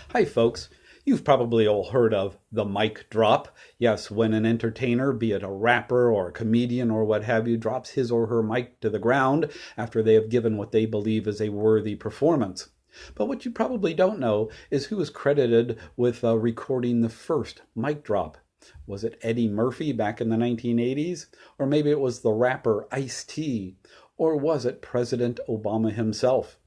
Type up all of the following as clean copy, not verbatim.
Hi, folks. You've probably all heard of the mic drop. Yes, when an entertainer, be it a rapper or a comedian or what have you, drops his or her mic to the ground after they have given what they believe is a worthy performance. But what you probably don't know is who is credited with recording the first mic drop. Was it Eddie Murphy back in the 1980s? Or maybe it was the rapper Ice-T? Or was it President Obama himself?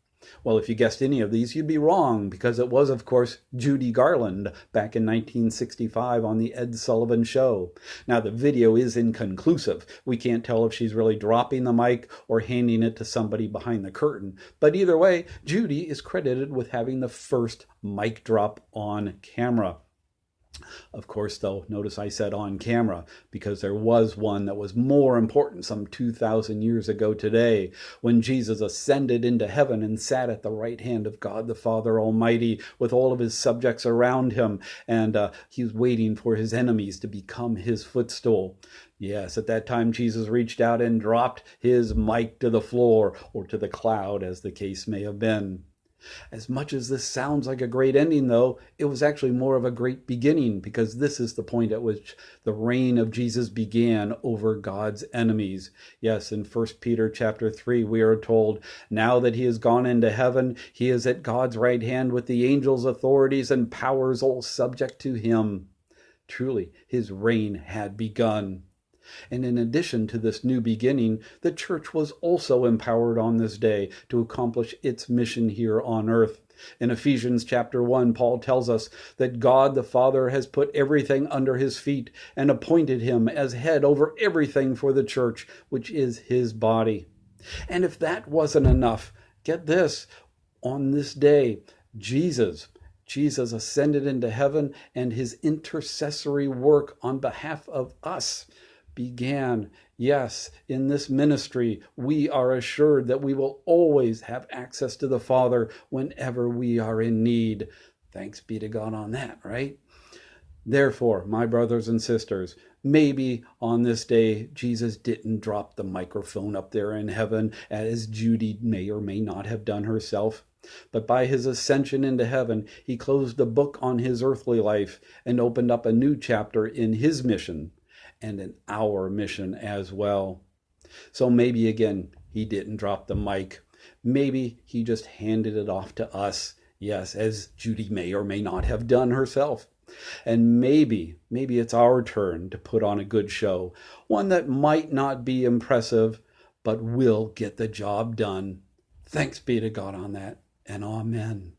Well, if you guessed any of these, you'd be wrong, because it was, of course, Judy Garland back in 1965 on The Ed Sullivan Show. Now, the video is inconclusive. We can't tell if she's really dropping the mic or handing it to somebody behind the curtain. But either way, Judy is credited with having the first mic drop on camera. Of course, though, notice I said on camera, because there was one that was more important some 2,000 years ago today, when Jesus ascended into heaven and sat at the right hand of God the Father Almighty with all of his subjects around him, and he was waiting for his enemies to become his footstool. Yes, at that time, Jesus reached out and dropped his mic to the floor, or to the cloud, as the case may have been. As much as this sounds like a great ending, though, it was actually more of a great beginning, because this is the point at which the reign of Jesus began over God's enemies. Yes, in 1 Peter chapter 3, we are told, now that he has gone into heaven, he is at God's right hand with the angels, authorities, and powers all subject to him. Truly, his reign had begun. And in addition to this new beginning, the church was also empowered on this day to accomplish its mission here on earth. In Ephesians chapter 1, Paul tells us that God the Father has put everything under his feet and appointed him as head over everything for the church, which is his body. And if that wasn't enough, get this, on this day, Jesus ascended into heaven, and his intercessory work on behalf of us began. Yes, in this ministry, we are assured that we will always have access to the Father whenever we are in need. Thanks be to God on that, right? Therefore, my brothers and sisters, maybe on this day, Jesus didn't drop the microphone up there in heaven, as Judy may or may not have done herself. But by his ascension into heaven, he closed the book on his earthly life and opened up a new chapter in his mission, and in our mission as well. So maybe, again, he didn't drop the mic. Maybe he just handed it off to us. Yes, as Judy may or may not have done herself. And maybe it's our turn to put on a good show. One that might not be impressive, but will get the job done. Thanks be to God on that, and amen.